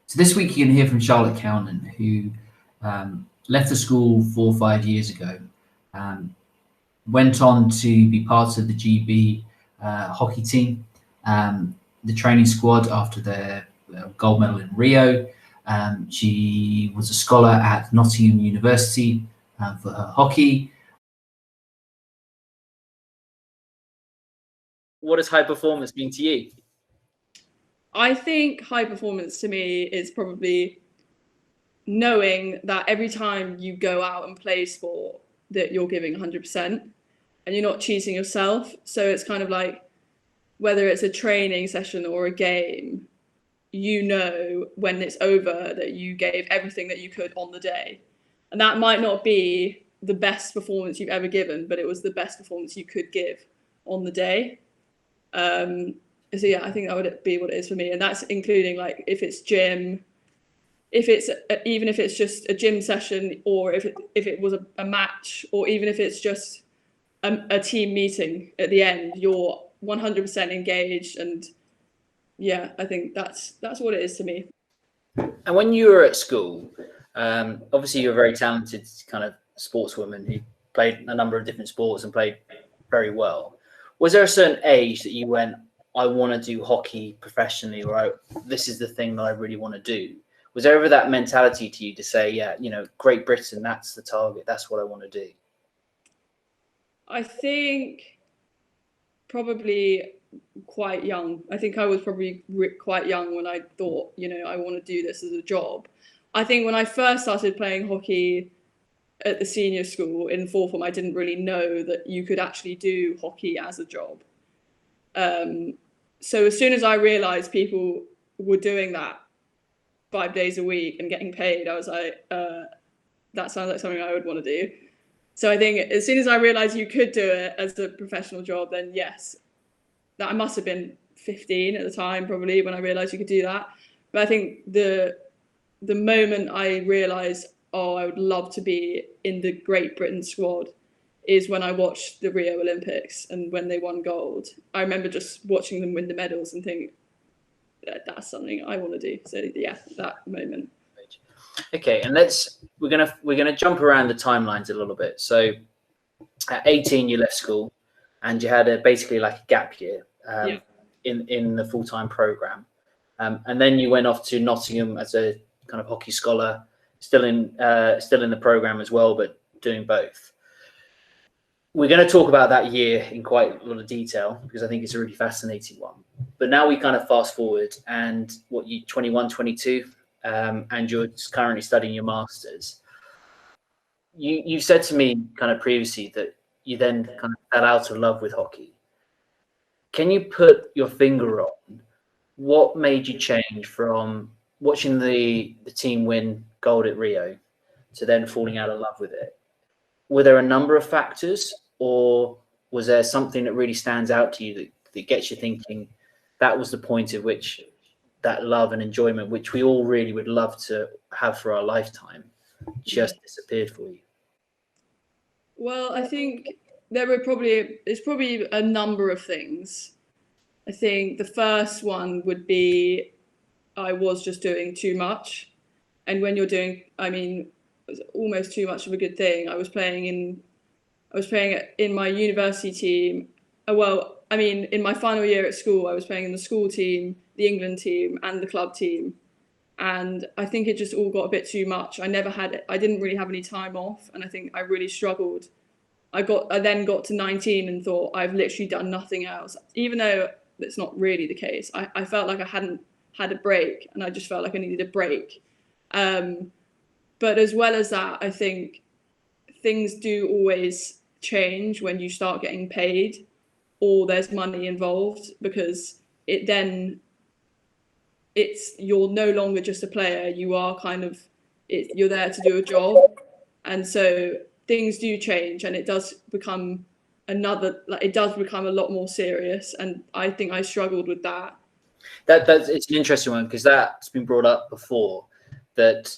So this week you're going to hear from Charlotte Calnan, who left the school 4 or 5 years ago, went on to be part of the GB hockey team, the training squad after their gold medal in Rio. She was a scholar at Nottingham University for her hockey. What does high performance mean to you? I think high performance to me is probably knowing that every time you go out and play sport that you're giving 100% and you're not cheating yourself. So it's kind of like whether it's a training session or a game, you know when it's over that you gave everything that you could on the day. And that might not be the best performance you've ever given, but it was the best performance you could give on the day. So yeah, I think that would be what it is for me. And that's including like if it's gym, even if it's just a gym session, or if it was a match, or even if it's just a team meeting at the end, you're 100% engaged. And yeah, I think that's what it is to me. And when you were at school, obviously you're a very talented kind of sportswoman who played a number of different sports and played very well. Was there a certain age that you went, I want to do hockey professionally, or this is the thing that I really want to do? Was there ever that mentality to you to say, yeah, Great Britain, that's the target, that's what I want to do? I think probably quite young. I think I was probably quite young when I thought, I want to do this as a job. I think when I first started playing hockey at the senior school in fourth form, I didn't really know that you could actually do hockey as a job. So as soon as I realized people were doing that 5 days a week and getting paid, I was like, that sounds like something I would want to do. So I think as soon as I realized you could do it as a professional job, then yes, that I must have been 15 at the time, probably, when I realized you could do that. But I think the moment I realized, I would love to be in the Great Britain squad, is when I watched the Rio Olympics and when they won gold. I remember just watching them win the medals and think, that's something I want to do. So yeah, that moment. Okay, and we're gonna jump around the timelines a little bit. So at 18 you left school and you had basically like a gap year in the full-time program, and then you went off to Nottingham as a kind of hockey scholar, still in the program as well, but doing both. We're going to talk about that year in quite a lot of detail because I think it's a really fascinating one. But now we kind of fast forward, and you 21, 22, and you're currently studying your masters. You said to me kind of previously that you then kind of fell out of love with hockey. Can you put your finger on what made you change from watching the team win gold at Rio to then falling out of love with it? Were there a number of factors, or was there something that really stands out to you that gets you thinking that was the point at which that love and enjoyment, which we all really would love to have for our lifetime, just disappeared for you? Well, I think it's probably a number of things. I think the first one would be I was just doing too much. And when you're doing, it was almost too much of a good thing. I was playing in my university team. In my final year at school, I was playing in the school team, the England team, and the club team. And I think it just all got a bit too much. I didn't really have any time off, and I think I really struggled. I then got to 19 and thought I've literally done nothing else, even though that's not really the case. I felt like I hadn't had a break, and I just felt like I needed a break. But as well as that, I think things do always change when you start getting paid or there's money involved, because you're no longer just a player. You are you're there to do a job. And so things do change, and it does become a lot more serious. And I think I struggled with that. It's an interesting one, because that's been brought up before, that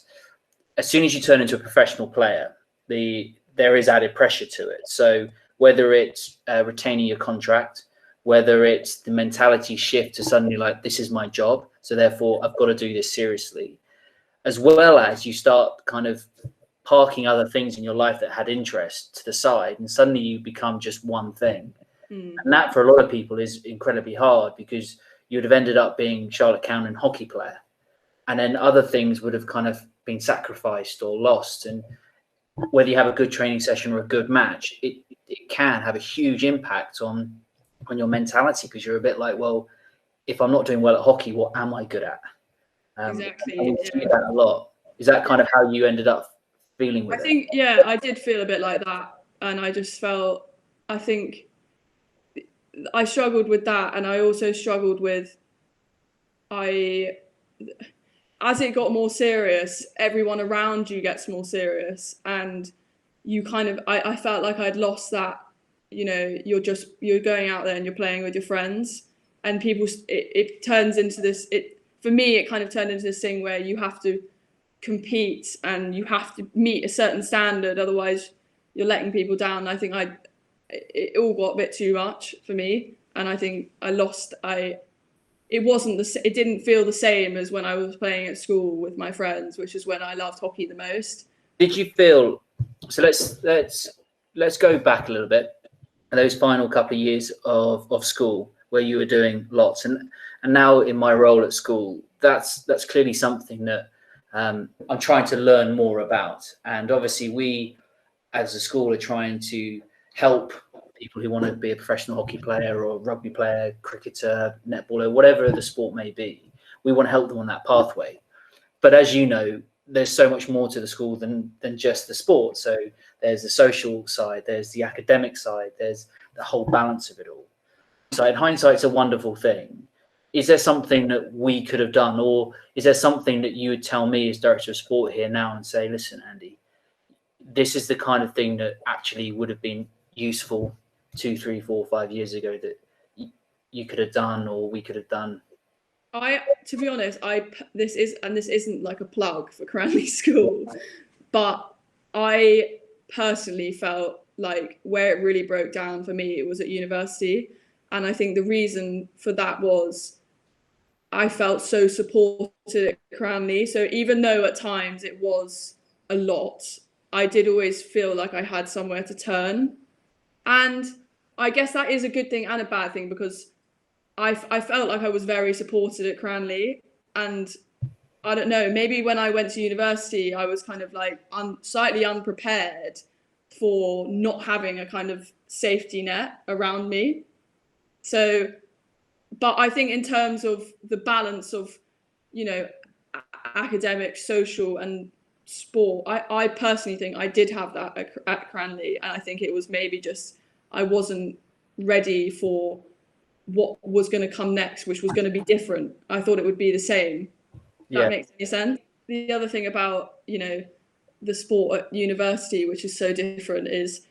as soon as you turn into a professional player, there is added pressure to it. So whether it's retaining your contract, whether it's the mentality shift to suddenly like, this is my job, So therefore, I've got to do this seriously. As well as you start kind of parking other things in your life that had interest to the side, and suddenly you become just one thing. And that for a lot of people is incredibly hard, because you would have ended up being Charlotte Calnan hockey player, and then other things would have kind of been sacrificed or lost. And whether you have a good training session or a good match, it can have a huge impact on your mentality, because you're a bit like, well, if I'm not doing well at hockey, what am I good at? Exactly. And we see that a lot. Is that kind of how you ended up feeling with it? I think, yeah, I did feel a bit like that. And I just felt, I think I struggled with that. And I also struggled with, as it got more serious, everyone around you gets more serious. And you kind of, I felt like I'd lost that, you know, you're going out there and you're playing with your friends, and people, it turns into this, for me, it kind of turned into this thing where you have to compete and you have to meet a certain standard, otherwise you're letting people down. I think it all got a bit too much for me, and I think it didn't feel the same as when I was playing at school with my friends, which is when I loved hockey the most. Did you feel, so let's go back a little bit, those final couple of years of school where you were doing lots, and now in my role at school, that's clearly something that I'm trying to learn more about. And obviously we as a school are trying to help people who want to be a professional hockey player or rugby player, cricketer, netballer, whatever the sport may be. We want to help them on that pathway. But as you know, there's so much more to the school than just the sport. So there's the social side, there's the academic side, there's the whole balance of it all. So in hindsight, it's a wonderful thing. Is there something that we could have done, or is there something that you would tell me as director of sport here now and say, listen, Andy, this is the kind of thing that actually would have been useful 2, 3, 4, 5 years ago that you could have done, or we could have done? To be honest, this isn't like a plug for Cranley School, but I personally felt like where it really broke down for me, it was at university. And I think the reason for that was I felt so supported at Cranley. So even though at times it was a lot, I did always feel like I had somewhere to turn. And I guess that is a good thing and a bad thing, because I felt like I was very supported at Cranley. And I don't know, maybe when I went to university, I was kind of like slightly unprepared for not having a kind of safety net around me. So, but I think in terms of the balance of, you know, academic, social and sport, I personally think I did have that at Cranley. And I think it was maybe just, I wasn't ready for what was going to come next, which was going to be different. I thought it would be the same. Yeah. That makes any sense. The other thing about, you know, the sport at university, which is so different, is,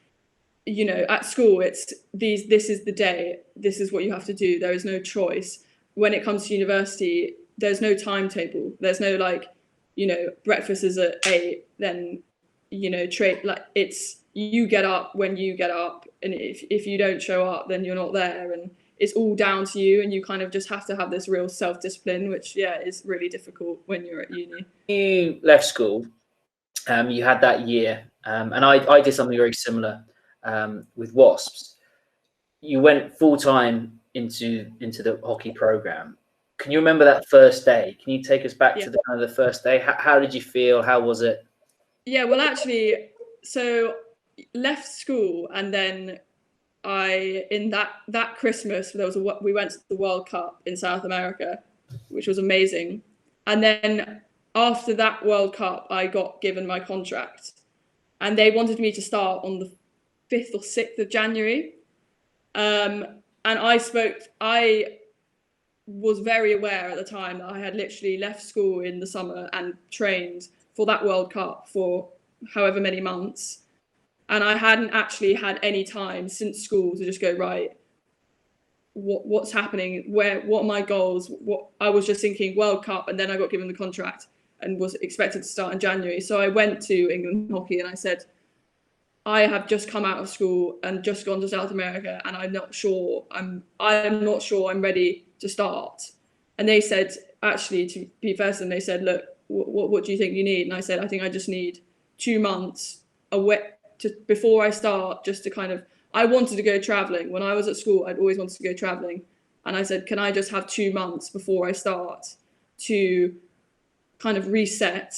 you know, at school, it's this is the day, this is what you have to do. There is no choice. When it comes to university, there's no timetable. There's no like, you know, breakfast is at 8, then, you know, like it's, you get up when you get up. And if you don't show up, then you're not there. And it's all down to you. And you kind of just have to have this real self-discipline, which, yeah, is really difficult when you're at uni. You left school, you had that year, and I did something very similar with Wasps. You went full-time into the hockey program. Can you remember that first day? Can you take us back to the first day? How did you feel? How was it? Yeah, well, actually, so left school, and then in that Christmas, we went to the World Cup in South America, which was amazing. And then after that World Cup, I got given my contract, and they wanted me to start on the 5th or 6th of January. And I was very aware at the time that I had literally left school in the summer and trained for that World Cup for however many months. And I hadn't actually had any time since school to just go, right, what's happening? What are my goals? I was just thinking World Cup, and then I got given the contract and was expected to start in January. So I went to England Hockey and I said, I have just come out of school and just gone to South America, and I'm not sure I'm ready to start. And they said, actually, to be fair to them, they said, look, what do you think you need? And I said, I think I just need 2 months before I start, just to kind of, I wanted to go traveling. When I was at school, I'd always wanted to go traveling. And I said, can I just have 2 months before I start to kind of reset,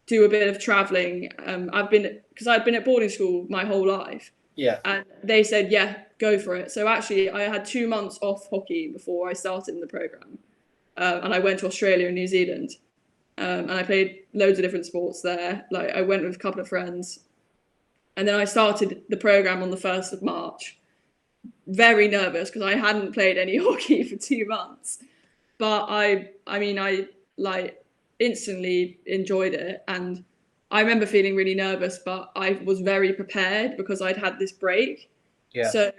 do a bit of traveling? Because I'd been at boarding school my whole life. Yeah. And they said, yeah, go for it. So actually, I had 2 months off hockey before I started in the program. And I went to Australia and New Zealand. And I played loads of different sports there. Like, I went with a couple of friends. And then I started the program on the 1st of March. Very nervous because I hadn't played any hockey for 2 months. But I like instantly enjoyed it. And I remember feeling really nervous, but I was very prepared because I'd had this break. Yeah. So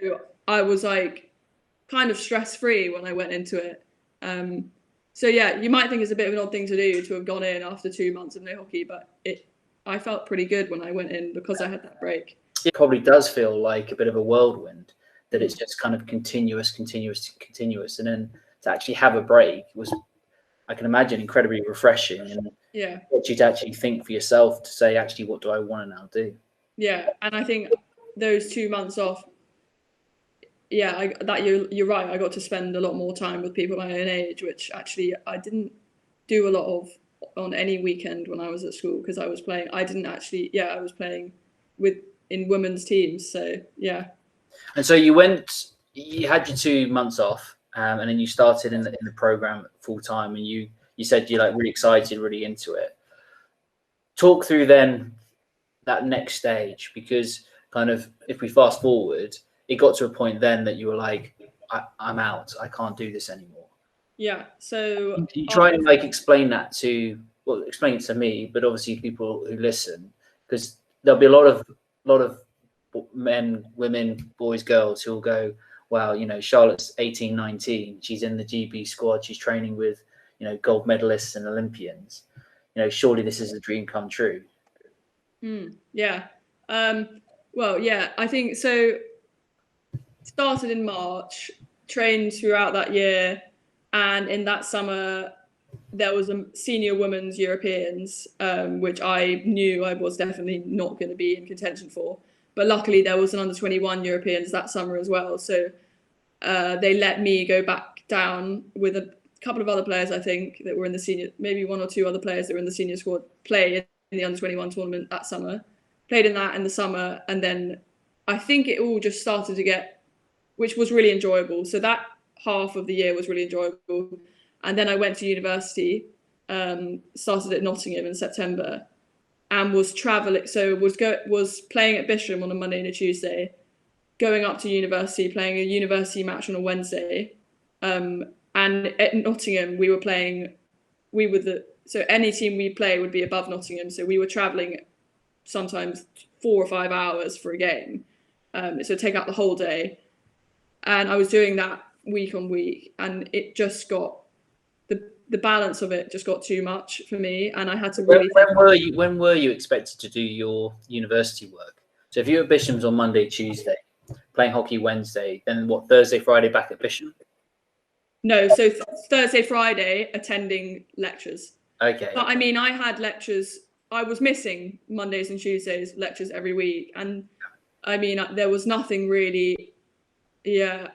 I was like kind of stress-free when I went into it. So yeah, you might think it's a bit of an odd thing to do to have gone in after 2 months of no hockey, but I felt pretty good when I went in because I had that break. It probably does feel like a bit of a whirlwind, that it's just kind of continuous. And then to actually have a break was, I can imagine, incredibly refreshing, and what you to actually think for yourself to say, actually, what do I want to now do? Yeah, and I think those 2 months off, you're right. I got to spend a lot more time with people my own age, which actually I didn't do a lot of on any weekend when I was at school because I was playing. I was playing in women's teams. So yeah. And so you had your 2 months off, and then you started in the program full time, and you said you're like really excited, really into it. Talk through then that next stage, because kind of if we fast forward, it got to a point then that you were like, I'm out. I can't do this anymore. Yeah. So you try and explain it to me, but obviously people who listen, because there'll be a lot of men, women, boys, girls who will go, wow, Charlotte's 18, 19. She's in the GB squad. She's training with, gold medalists and Olympians. Surely this is a dream come true. Yeah. Well, yeah, I think so. Started in March, trained throughout that year, and in that summer there was a senior women's Europeans, which I knew I was definitely not going to be in contention for. But luckily there was an under-21 Europeans that summer as well. So they let me go back down with a couple of other players, I think, that were in the senior, maybe 1 or 2 other players that were in the senior squad, play in the under-21 tournament that summer. Played in that in the summer, and then I think it all just started to get, which was really enjoyable. So that half of the year was really enjoyable. And then I went to university, started at Nottingham in September, and was traveling. So was playing at Bisham on a Monday and a Tuesday, going up to university, playing a university match on a Wednesday. And at Nottingham, so any team we play would be above Nottingham. So we were traveling sometimes 4 or 5 hours for a game. So take out the whole day. And I was doing that week on week, and it just got, the balance of it just got too much for me, and I had to really when were you expected to do your university work? So if you were at Bisham's on Monday, Tuesday, playing hockey Wednesday, then what, Thursday, Friday back at Bisham? No, so Thursday, Friday attending lectures. Okay. But I mean, I had lectures, I was missing Mondays and Tuesdays lectures every week, and I mean, there was nothing really. Yeah,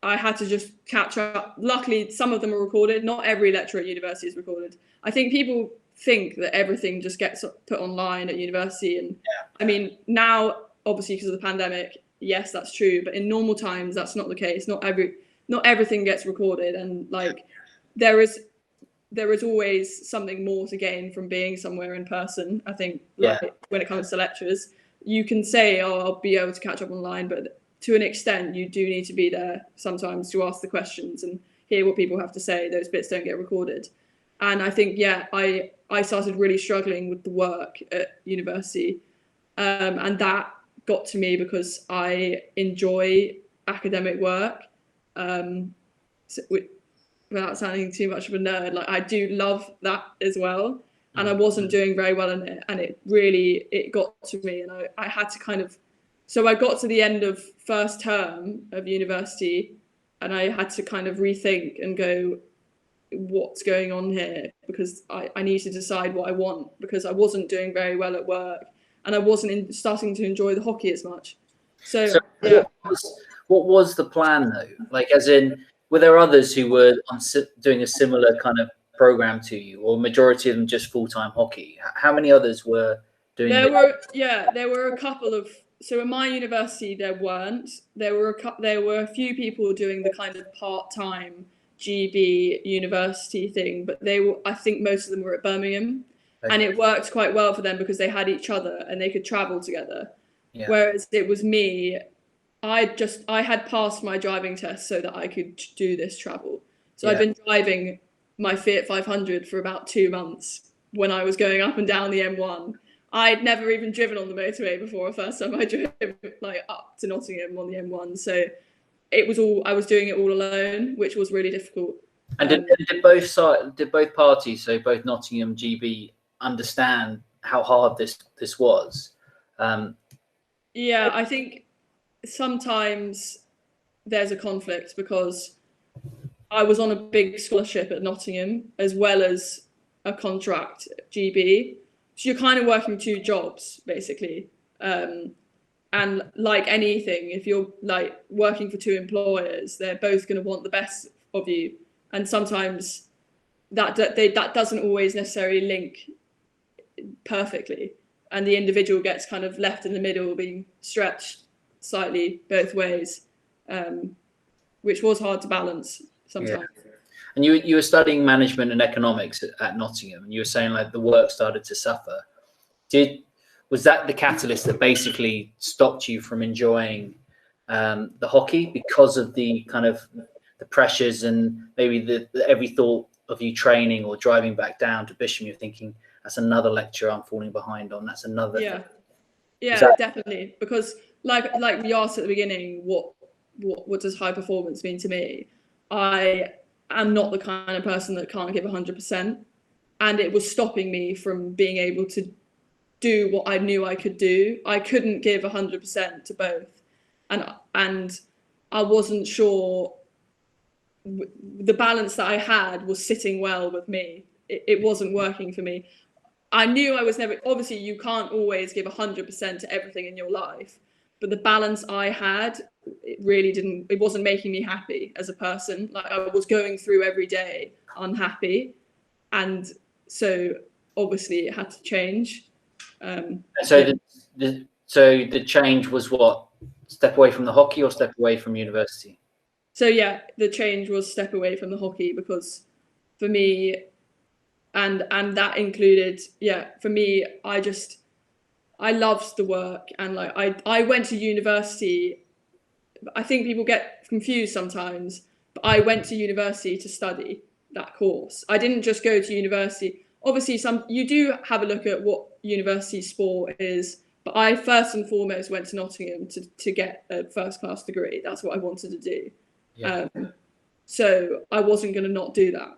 I had to just catch up. Luckily, some of them are recorded. Not every lecture at university is recorded. I think people think that everything just gets put online at university. And I mean, now, obviously, because of the pandemic, yes, that's true. But in normal times, that's not the case. Not everything gets recorded. And there is always something more to gain from being somewhere in person. I think when it comes to lectures, you can say, oh, I'll be able to catch up online, but to an extent, you do need to be there sometimes to ask the questions and hear what people have to say. Those bits don't get recorded. And I think, I started really struggling with the work at university. And that got to me because I enjoy academic work. Without sounding too much of a nerd, I do love that as well. And I wasn't doing very well in it. And it got to me. And I had to so I got to the end of first term of university, and I had to kind of rethink and go, what's going on here, because I need to decide what I want, because I wasn't doing very well at work and I wasn't starting to enjoy the hockey as much. So yeah. What was the plan though? Like, as in, were there others who were doing a similar kind of program to you, or majority of them just full-time hockey? How many others were doing? There were a couple of. So in my university, there weren't. There were a few people doing the kind of part-time GB university thing, but I think most of them were at Birmingham, and it worked quite well for them because they had each other and they could travel together. Yeah. Whereas it was me, I had passed my driving test so that I could do this travel. So I'd been driving my Fiat 500 for about 2 months when I was going up and down the M1. I'd never even driven on the motorway before. The first time I drove like up to Nottingham on the M1. So I was doing it all alone, which was really difficult. And did both parties, so both Nottingham, GB, understand how hard this was? Yeah, I think sometimes there's a conflict because I was on a big scholarship at Nottingham as well as a contract at GB. So you're kind of working 2 jobs basically. And like anything, if you're like working for 2 employers, they're both going to want the best of you. And sometimes that doesn't always necessarily link perfectly. And the individual gets kind of left in the middle, being stretched slightly both ways, which was hard to balance sometimes. Yeah. And you were studying management and economics at Nottingham, and you were saying like the work started to suffer. Was that the catalyst that basically stopped you from enjoying the hockey because of the kind of the pressures and maybe every thought of you training or driving back down to Bisham, you're thinking, that's another lecture I'm falling behind on. That's another. Yeah, definitely. Because like we asked at the beginning, what does high performance mean to me? I am not the kind of person that can't give 100%, and it was stopping me from being able to do what I knew I could do. I couldn't give 100% to both, and I wasn't sure the balance that I had was sitting well with me. It wasn't working for me. I knew I was never, obviously you can't always give 100% to everything in your life, but the balance I had, it wasn't making me happy as a person. Like I was going through every day unhappy. And so obviously it had to change. So the change was what? Step away from the hockey or step away from university? So yeah, the change was step away from the hockey, because for me, and that included, for me, I loved the work, and like I went to university. I think people get confused sometimes, but I went to university to study that course. I didn't just go to university. Obviously, you do have a look at what university sport is, but I first and foremost went to Nottingham to get a first-class degree. That's what I wanted to do. Yeah. So I wasn't going to not do that.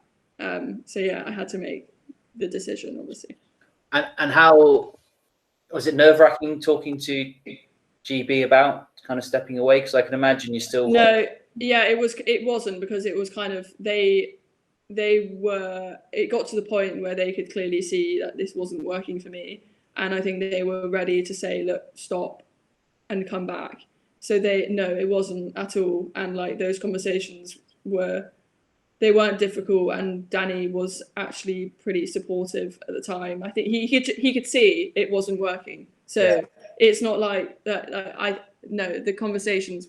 So yeah, I had to make the decision, obviously. And how was it nerve-wracking talking to GB about kind of stepping away? Because I can imagine you still. No, yeah, it wasn't, because it was kind of it got to the point where they could clearly see that this wasn't working for me, and I think they were ready to say, look, stop and come back. So it wasn't at all, and like those conversations weren't difficult, and Danny was actually pretty supportive at the time. I think he could see it wasn't working. So it's not like that. The conversations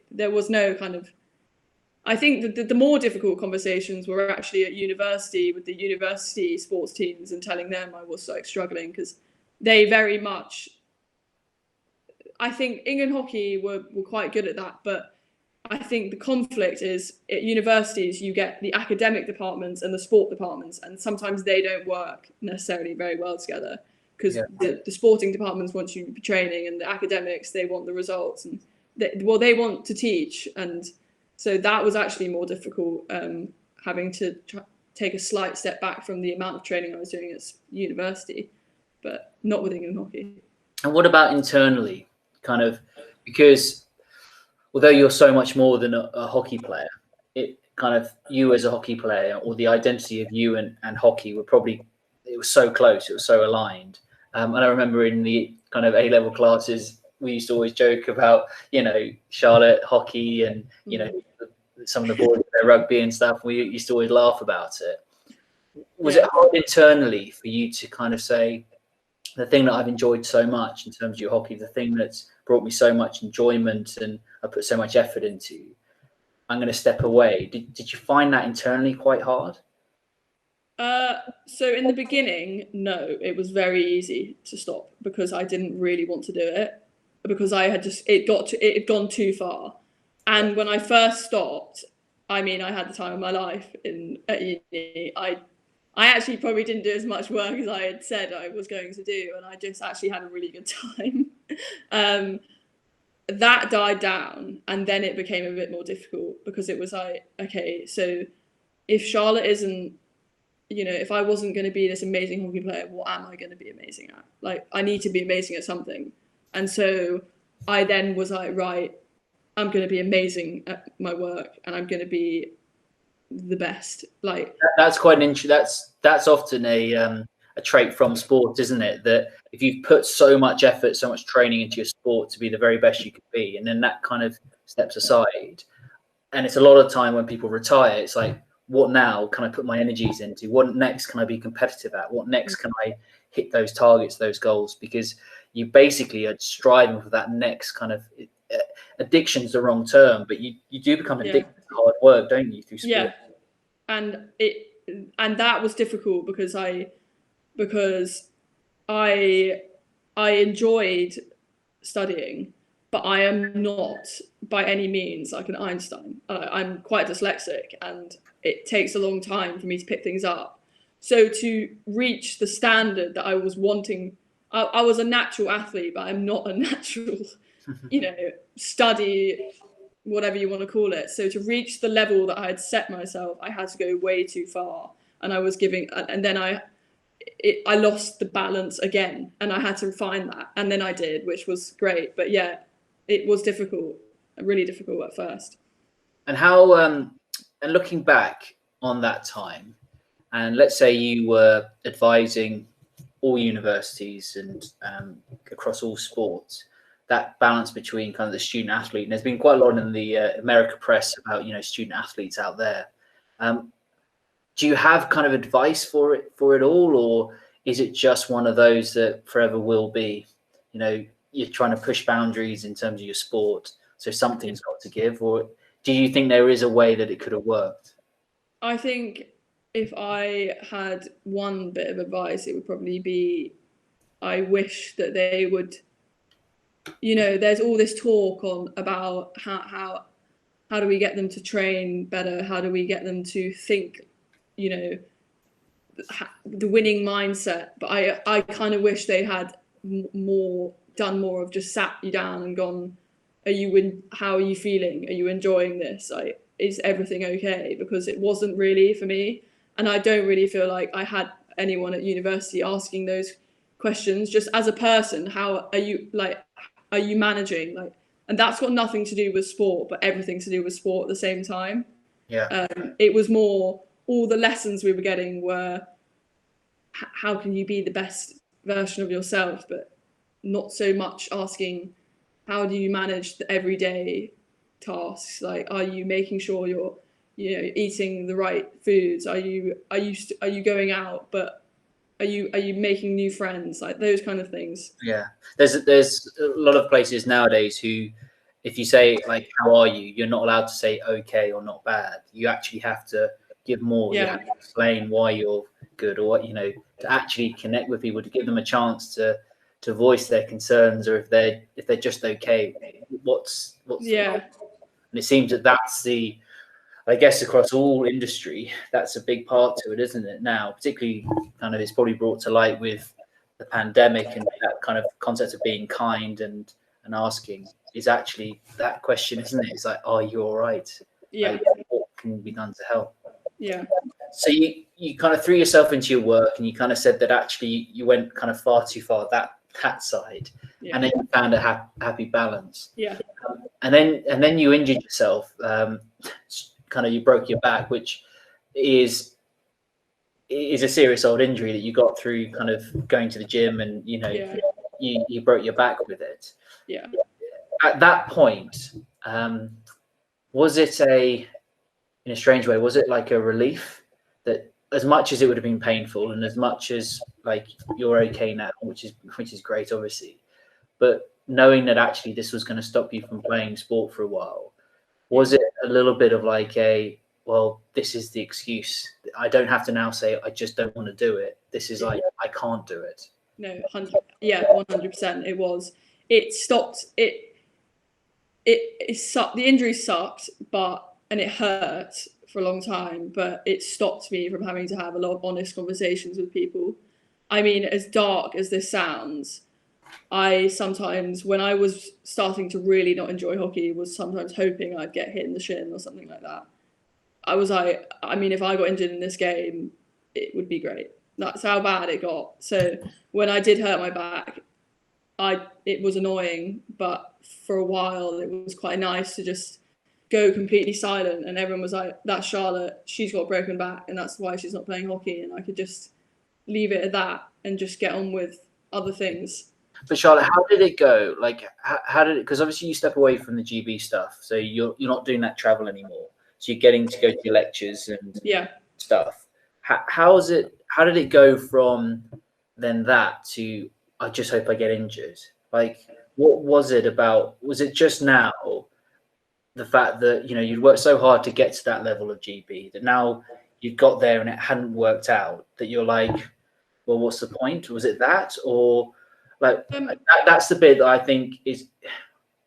there was no kind of. I think the more difficult conversations were actually at university with the university sports teams, and telling them I was like struggling, because they very much. I think England hockey were quite good at that, but I think the conflict is at universities, you get the academic departments and the sport departments, and sometimes they don't work necessarily very well together, because the sporting departments want you to be training, and the academics, they want the results, and they want to teach. And so that was actually more difficult, having to take a slight step back from the amount of training I was doing at university, but not with England hockey. And what about internally? Kind of, because although you're so much more than a hockey player, kind of you as a hockey player, or the identity of you and hockey were probably, it was so close, it was so aligned. And I remember in the kind of A-level classes, we used to always joke about, you know, Charlotte hockey and, you know, some of the boys, their rugby and stuff. We used to always laugh about it. Was it hard internally for you to kind of say, the thing that I've enjoyed so much in terms of your hockey, the thing that's brought me so much enjoyment and I put so much effort into, I'm going to step away? Did you find that internally quite hard? So in the beginning, no, it was very easy to stop because I didn't really want to do it, because I had just, it had gone too far. And when I first stopped, I mean, I had the time of my life at uni. I actually probably didn't do as much work as I had said I was going to do, and I just actually had a really good time. That died down, and then it became a bit more difficult because it was like, okay, so if Charlotte isn't, you know, if I wasn't going to be this amazing hockey player, what am I going to be amazing at? Like, I need to be amazing at something. And so I then was like, right, I'm going to be amazing at my work, and I'm going to be the best. Like, that's quite an that's often a trait from sport, isn't it? That if you've put so much effort, so much training into your sport to be the very best you could be, and then that kind of steps aside, and it's a lot of time when people retire, it's like, what now can I put my energies into? What next can I be competitive at? What next can I hit those targets, those goals? Because you basically are striving for that next kind of, addiction is the wrong term, but you do become addicted to hard work, don't you, through sport? Yeah, and that was difficult because I enjoyed studying, but I am not by any means like an Einstein. I'm quite dyslexic, and it takes a long time for me to pick things up. So to reach the standard that I was wanting, I was a natural athlete, but I'm not a natural, you know, study, whatever you want to call it. So to reach the level that I had set myself, I had to go way too far, and I was giving, and then I lost the balance again, and I had to find that, and then I did, which was great. But yeah, it was difficult, really difficult at first. And how, and looking back on that time, and let's say you were advising all universities and across all sports, that balance between kind of the student athlete, and there's been quite a lot in the America press about, you know, student athletes out there. Do you have kind of advice for it all, or is it just one of those that forever will be, you know, you're trying to push boundaries in terms of your sport, so something's got to give? Or do you think there is a way that it could have worked? I think if I had one bit of advice, it would probably be, I wish that they would, you know, there's all this talk about how do we get them to train better? How do we get them to think, you know, the winning mindset? But I kind of wish they had done more of just sat you down and gone, how are you feeling? Are you enjoying this? Is everything okay? Because it wasn't really for me. And I don't really feel like I had anyone at university asking those questions. Just as a person, how are you managing? Like, and that's got nothing to do with sport, but everything to do with sport at the same time. Yeah. It was more, all the lessons we were getting were, how can you be the best version of yourself? But not so much asking, how do you manage the everyday tasks? Like, are you making sure you're, you know, eating the right foods? Are you going out, but are you making new friends? Like, those kind of things. Yeah, there's a lot of places nowadays who, if you say like, how are you, you're not allowed to say okay or not bad. You actually have to give more. Yeah. You have to explain why you're good, or what, you know, to actually connect with people, to give them a chance to voice their concerns, or if they're just okay, what's Yeah. And it seems that that's the, I guess across all industry, that's a big part to it, isn't it? Now, particularly kind of, it's probably brought to light with the pandemic, and that kind of concept of being kind and asking is actually that question, isn't it? It's like, are you all right? Yeah. Like, what can be done to help? Yeah. So you kind of threw yourself into your work, and you kind of said that actually you went kind of far too far that side, Yeah. and then you found a happy balance. Yeah. And then you injured yourself. kind of you broke your back, which is a serious old injury that you got through kind of going to the gym, and you broke your back with it. Yeah. At that point, was it in a strange way, was it like a relief that, as much as it would have been painful and as much as like you're okay now, which is great, obviously, but knowing that actually this was going to stop you from playing sport for a while, was it a little bit of like well, this is the excuse. I don't have to now say I just don't want to do it. This is like, I can't do it. No, 100%. It was. It stopped. It sucked. The injury sucked, and it hurt for a long time. But it stopped me from having to have a lot of honest conversations with people. I mean, as dark as this sounds, I sometimes, when I was starting to really not enjoy hockey, was sometimes hoping I'd get hit in the shin or something like that. I was like, I mean, if I got injured in this game, it would be great. That's how bad it got. So when I did hurt my back, it was annoying, but for a while it was quite nice to just go completely silent, and everyone was like, that's Charlotte, she's got a broken back and that's why she's not playing hockey, and I could just leave it at that and just get on with other things. But Charlotte, how did it go? Like, how did it? Because obviously you step away from the GB stuff, so you're not doing that travel anymore. So you're getting to go to your lectures and stuff. How did it go from then that to, I just hope I get injured? Like, what was it about? Was it just now the fact that, you'd worked so hard to get to that level of GB, that now you'd got there and it hadn't worked out, that you're like, well, what's the point? Was it that? Or like, that's the bit that I think is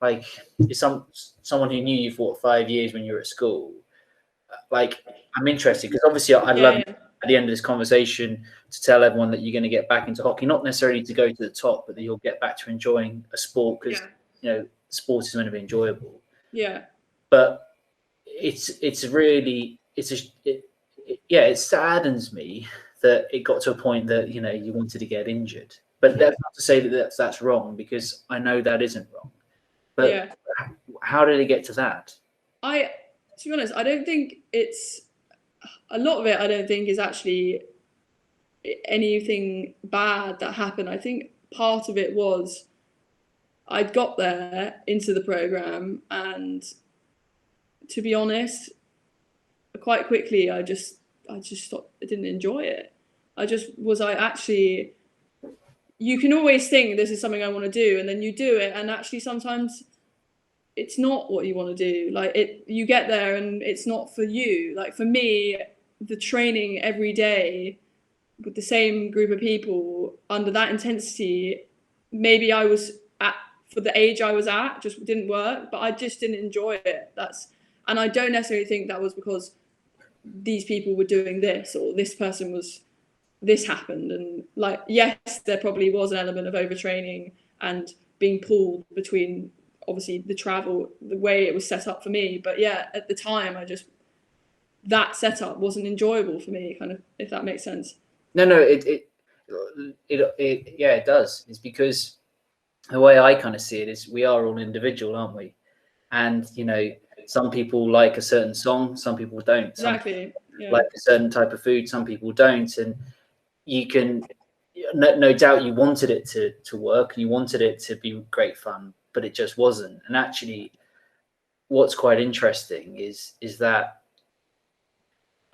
like, is someone who knew you for 5 years when you were at school. Like, I'm interested because obviously I'd love at the end of this conversation to tell everyone that you're going to get back into hockey, not necessarily to go to the top, but that you'll get back to enjoying a sport, because sport is meant to be enjoyable. Yeah. But it saddens me that it got to a point that you wanted to get injured. But that's not to say that that's wrong, because I know that isn't wrong. But how did it get to that? To be honest, I don't think it's a lot of it. I don't think is actually anything bad that happened. I think part of it was I'd got there into the program, and to be honest, quite quickly I just stopped. I didn't enjoy it. You can always think this is something I want to do, and then you do it, and actually sometimes it's not what you want to do. Like, you get there and it's not for you. Like, for me, the training every day with the same group of people under that intensity, maybe I was for the age I was at, just didn't work, but I just didn't enjoy it. And I don't necessarily think that was because these people were doing this, or this happened. And like, yes, there probably was an element of overtraining and being pulled between, obviously, the travel, the way it was set up for me. But at the time, that setup wasn't enjoyable for me, kind of, if that makes sense. No, it does. It's because the way I kind of see it is we are all individual, aren't we? And, some people like a certain song, some people don't. Exactly. Like a certain type of food, some people don't. And you can, no doubt you wanted it to work, you wanted it to be great fun, but it just wasn't. And actually, what's quite interesting is that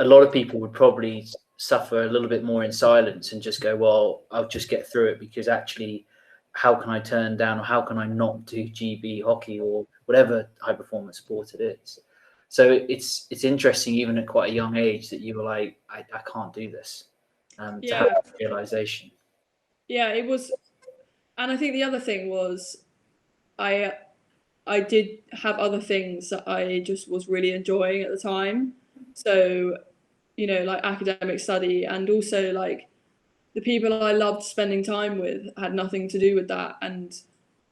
a lot of people would probably suffer a little bit more in silence and just go, well, I'll just get through it, because actually, how can I turn down, or how can I not do GB hockey or whatever high performance sport it is? So it's interesting, even at quite a young age, that you were like, I can't do this. To have that realization. Yeah, it was. And I think the other thing was I did have other things that I just was really enjoying at the time. So, like academic study, and also like the people I loved spending time with had nothing to do with that. And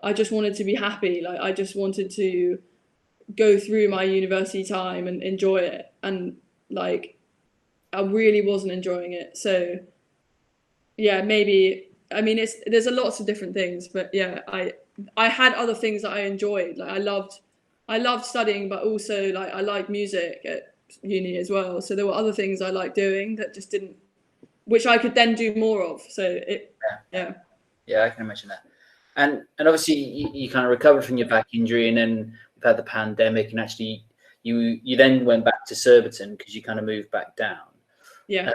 I just wanted to be happy. Like, I just wanted to go through my university time and enjoy it. And like, I really wasn't enjoying it. So maybe, I mean, there's a lots of different things, but I had other things that I enjoyed. Like, I loved studying, but also like I liked music uni as well. So there were other things I liked doing that just didn't, which I could then do more of. So yeah, I can imagine that. And obviously you kind of recovered from your back injury, and then we've had the pandemic, and actually you then went back to Surbiton because you kind of moved back down. Yeah.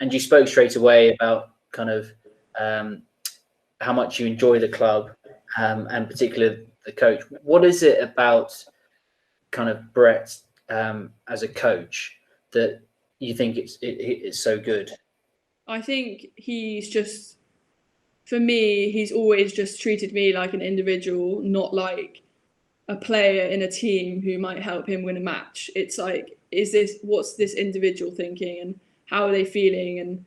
And you spoke straight away about kind of how much you enjoy the club, and particularly the coach. What is it about kind of Brett as a coach that you think it's so good? I think he's just, for me, he's always just treated me like an individual, not like a player in a team who might help him win a match. It's like, what's this individual thinking, and how are they feeling, and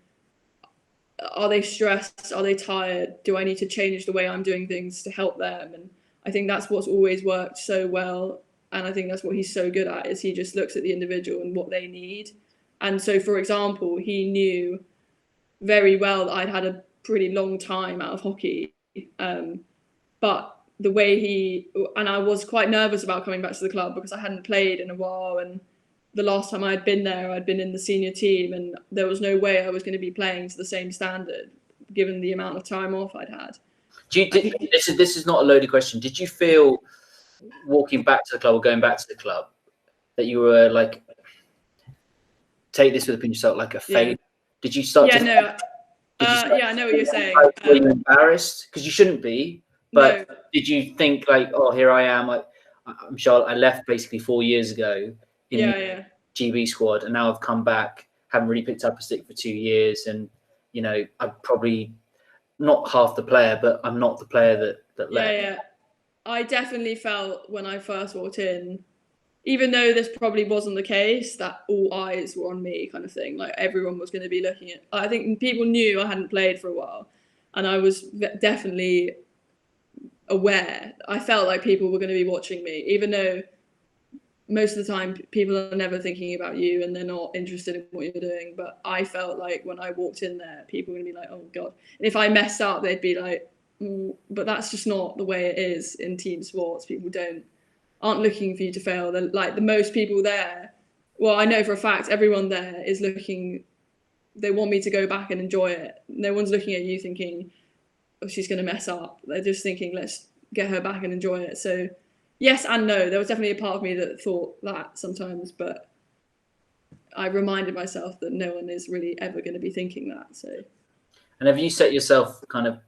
are they stressed? Are they tired? Do I need to change the way I'm doing things to help them? And I think that's what's always worked so well. And I think that's what he's so good at, is he just looks at the individual and what they need. And so, for example, he knew very well that I'd had a pretty long time out of hockey. But the way and I was quite nervous about coming back to the club because I hadn't played in a while. And the last time I'd been there, I'd been in the senior team, and there was no way I was going to be playing to the same standard, given the amount of time off I'd had. This is not a loaded question. Did you feel walking back to the club or going back to the club that you were like, take this with a pinch of salt, like a failure? Yeah. Did you start? Yeah, no. I know what you're saying. Were you embarrassed? Because you shouldn't be. But no. Did you think like, oh, here I am? I'm Charlotte. I left basically 4 years ago in the GB squad, and now I've come back. Haven't really picked up a stick for 2 years, and you know, I'm probably not half the player, but I'm not the player that left. Yeah. I definitely felt when I first walked in, even though this probably wasn't the case, that all eyes were on me, kind of thing. Like everyone was going to be looking at. I think people knew I hadn't played for a while, and I was definitely aware. I felt like people were going to be watching me, even though most of the time people are never thinking about you and they're not interested in what you're doing. But I felt like when I walked in there, people were going to be like, oh God. And if I messed up, they'd be like, but that's just not the way it is in team sports. People aren't looking for you to fail. They're like, the most people there, well, I know for a fact everyone there is looking, they want me to go back and enjoy it. No one's looking at you thinking, oh, she's going to mess up. They're just thinking, let's get her back and enjoy it. So yes and no. There was definitely a part of me that thought that sometimes, but I reminded myself that no one is really ever going to be thinking that. So. And have you set yourself kind of,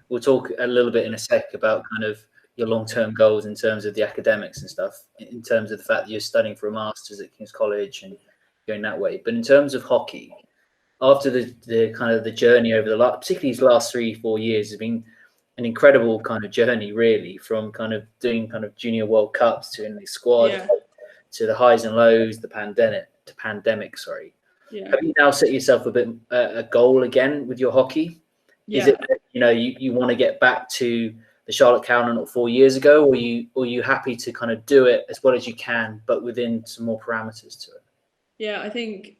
we'll talk a little bit in a sec about kind of your long-term goals in terms of the academics and stuff, in terms of the fact that you're studying for a master's at King's College and going that way. But in terms of hockey, after the kind of the journey over particularly these last 3-4 years, has been an incredible kind of journey, really, from kind of doing kind of junior World Cups to in the squad to the highs and lows, the pandemic. Yeah. Have you now set yourself a goal again with your hockey? Yeah. Is it, you know, you want to get back to the Charlotte Calnan of 4 years ago, or are you happy to kind of do it as well as you can, but within some more parameters to it? Yeah, I think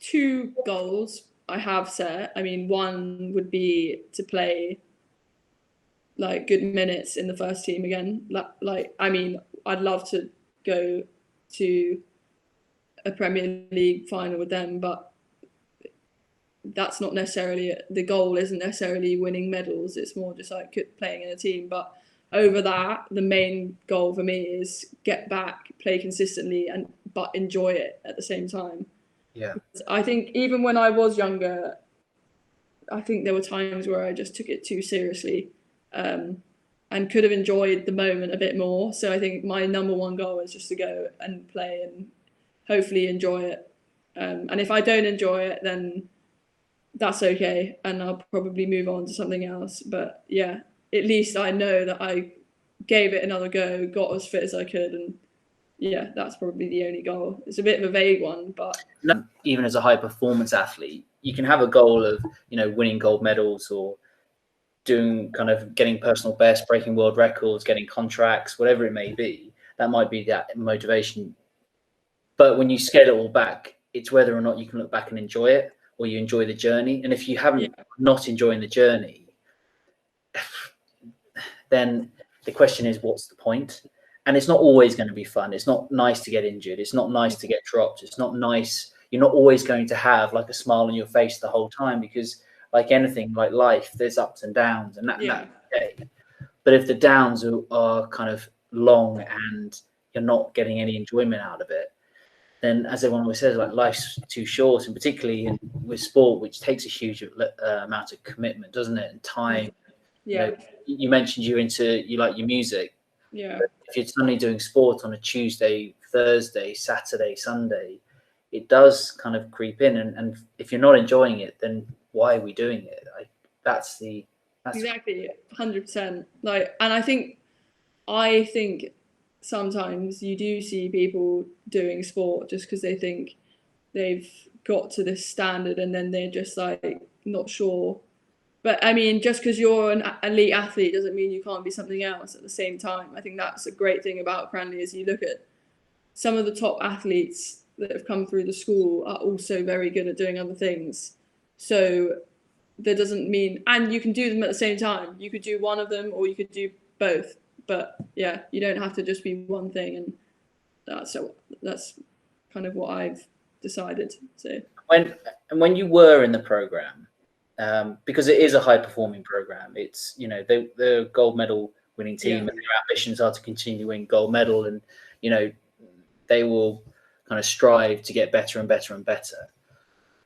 2 goals I have set. I mean, one would be to play like good minutes in the first team again. Like, I mean, I'd love to go to a Premier League final with them, but that's not necessarily the goal. Isn't necessarily winning medals. It's more just like playing in a team. But over that, the main goal for me is get back, play consistently, but enjoy it at the same time. Yeah, I think even when I was younger, I think there were times where I just took it too seriously, and could have enjoyed the moment a bit more. So I think my number one goal is just to go and play and hopefully enjoy it. And if I don't enjoy it, then that's okay, and I'll probably move on to something else. But yeah, at least I know that I gave it another go, got as fit as I could, and yeah, that's probably the only goal. It's a bit of a vague one, but even as a high performance athlete, you can have a goal of, you know, winning gold medals or doing kind of getting personal best, breaking world records, getting contracts, whatever it may be. That might be that motivation. But when you scale it all back, it's whether or not you can look back and enjoy it, or you enjoy the journey. And if you haven't not enjoying the journey, then the question is, what's the point? And it's not always going to be fun. It's not nice to get injured. It's not nice to get dropped. It's not nice. You're not always going to have like a smile on your face the whole time, because like anything, like life, there's ups and downs, and that's okay. But if the downs are kind of long and you're not getting any enjoyment out of it, then, as everyone always says, like, life's too short, and particularly with sport, which takes a huge amount of commitment, doesn't it, and time. Yeah. You mentioned you like your music. Yeah. But if you're suddenly doing sport on a Tuesday, Thursday, Saturday, Sunday, it does kind of creep in, and if you're not enjoying it, then why are we doing it? That's exactly 100%. Like, and I think sometimes you do see people doing sport just because they think they've got to this standard, and then they're just like not sure. But I mean, just because you're an elite athlete doesn't mean you can't be something else at the same time. I think that's a great thing about Cranley, is you look at some of the top athletes that have come through the school are also very good at doing other things. So that doesn't mean, and you can do them at the same time. You could do one of them or you could do both. But yeah, you don't have to just be one thing, and that's kind of what I've decided. So when you were in the program, because it is a high performing program, it's they're a gold medal winning team, and their ambitions are to continue winning gold medal, and they will kind of strive to get better and better and better.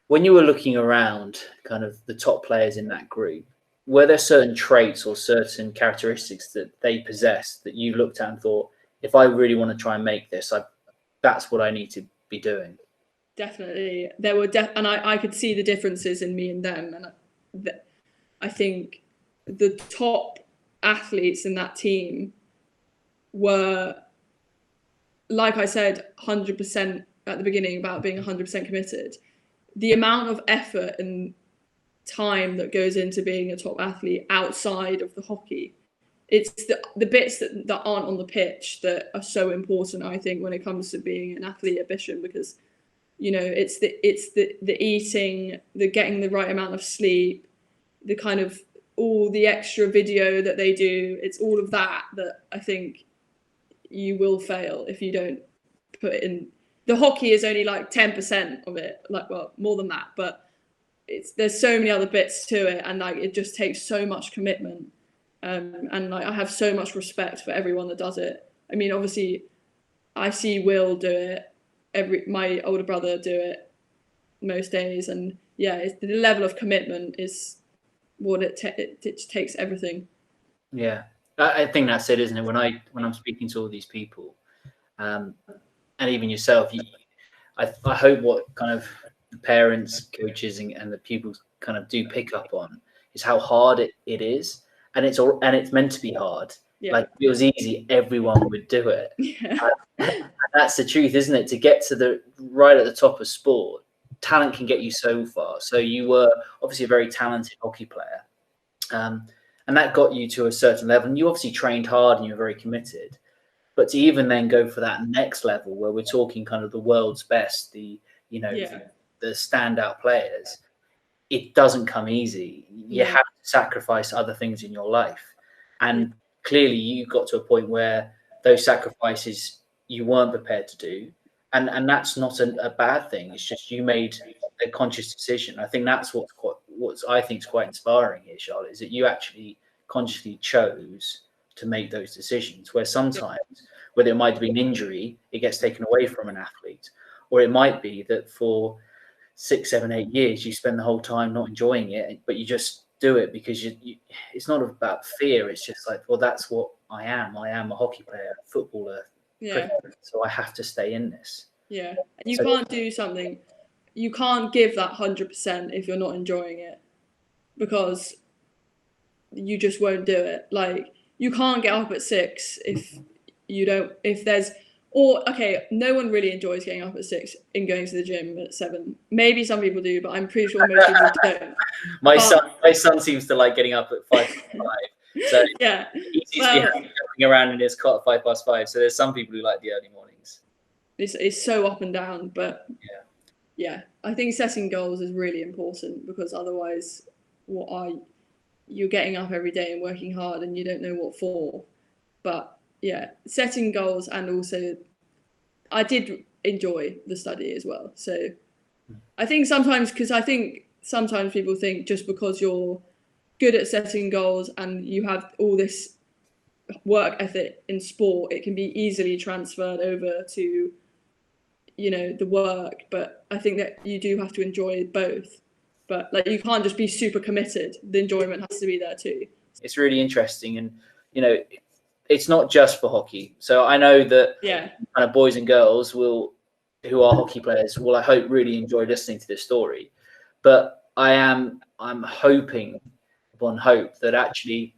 When you were looking around kind of the top players in that group, were there certain traits or certain characteristics that they possessed that you looked at and thought, if I really want to try and make this, that's what I need to be doing? Definitely. There were, and I could see the differences in me and them. And I think the top athletes in that team were, like I said, 100% at the beginning about being 100% committed. The amount of effort and time that goes into being a top athlete outside of the hockey, it's the bits that aren't on the pitch that are so important, I think, when it comes to being an athlete at Bisham, because it's the eating, the getting the right amount of sleep, the kind of all the extra video that they do. It's all of that I think you will fail if you don't put it in. The hockey is only like 10% of it, like, well, more than that, but there's so many other bits to it, and like it just takes so much commitment, and like I have so much respect for everyone that does it. I mean, obviously I see Will do it, my older brother do it most days, and the level of commitment is what it takes everything. Yeah, I think that's it, isn't it? When I'm speaking to all these people, and even yourself, I hope what kind of the parents, coaches, and the pupils kind of do pick up on is how hard it is, and it's meant to be hard. Yeah. Like, if it was easy, everyone would do it. Yeah. And that's the truth, isn't it? To get to right at the top of sport, talent can get you so far. So you were obviously a very talented hockey player, and that got you to a certain level. And you obviously trained hard and you were very committed. But to even then go for that next level, where we're talking kind of the world's best, the standout players, it doesn't come easy. You have to sacrifice other things in your life. And clearly you got to a point where those sacrifices you weren't prepared to do. And that's not a bad thing. It's just you made a conscious decision. I think that's what I think is quite inspiring here, Charlotte, is that you actually consciously chose to make those decisions, where sometimes, whether it might be an injury, it gets taken away from an athlete, or it might be that for 6, 7, 8 years you spend the whole time not enjoying it, but you just do it because it's not about fear. It's just like, well, that's what I am. I am a hockey player, footballer, cricketer, so I have to stay in this. Yeah, you can't do something. You can't give that 100% if you're not enjoying it, because you just won't do it. Like, you can't get up at 6 if you don't. No one really enjoys getting up at 6 and going to the gym at 7. Maybe some people do, but I'm pretty sure most people don't. My son seems to like getting up at 5:05. So yeah, he's jumping around in his cot at 5:05. So there's some people who like the early mornings. It's so up and down, but yeah, I think setting goals is really important, because otherwise, you're getting up every day and working hard, and you don't know what for. But yeah, setting goals, and also I did enjoy the study as well. So I think sometimes people think just because you're good at setting goals and you have all this work ethic in sport, it can be easily transferred over to, you know, the work. But I think that you do have to enjoy both. But like, you can't just be super committed. The enjoyment has to be there too. It's really interesting, and you know, it's not just for hockey. So I know that Yeah, kind of boys and girls who are hockey players will, I hope, really enjoy listening to this story. But I'm hoping upon hope that actually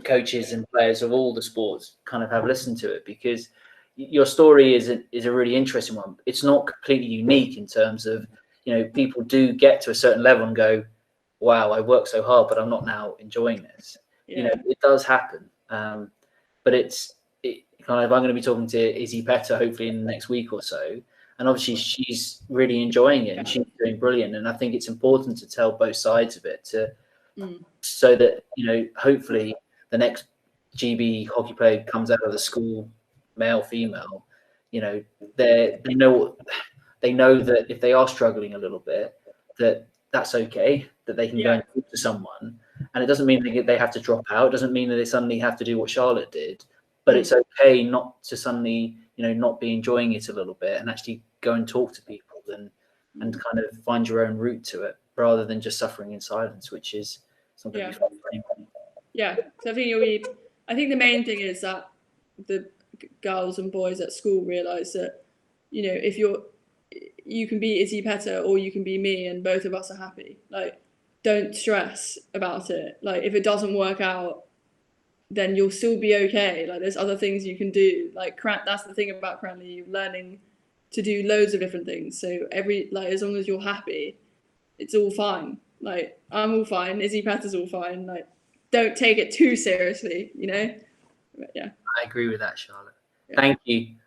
coaches and players of all the sports kind of have listened to it, because your story is a really interesting one. It's not completely unique in terms of, you know, people do get to a certain level and go, wow, I worked so hard, but I'm not now enjoying this. yeah. You know, it does happen. But I'm going to be talking to Izzy Petter hopefully in the next week or so. And obviously she's really enjoying it and she's doing brilliant. And I think it's important to tell both sides of it so that, you know, hopefully the next GB hockey player comes out of the school, male, female, you know, they know that if they are struggling a little bit, that's okay, that they can go and talk to someone. And it doesn't mean they have to drop out. It doesn't mean that they suddenly have to do what Charlotte did. But it's okay not to suddenly, you know, not be enjoying it a little bit and actually go and talk to people and kind of find your own route to it, rather than just suffering in silence, which is something you find very important. Yeah, so I think the main thing is that the girls and boys at school realise that, you know, if you can be Izzy Petter or you can be me, and both of us are happy. Like, don't stress about it. Like, if it doesn't work out, then you'll still be okay. Like, there's other things you can do. Like, that's the thing about Cranley, you're learning to do loads of different things. So as long as you're happy, it's all fine. Like, I'm all fine. Izzy Petter's all fine. Like, don't take it too seriously, you know? But, yeah. I agree with that, Charlotte. Yeah. Thank you.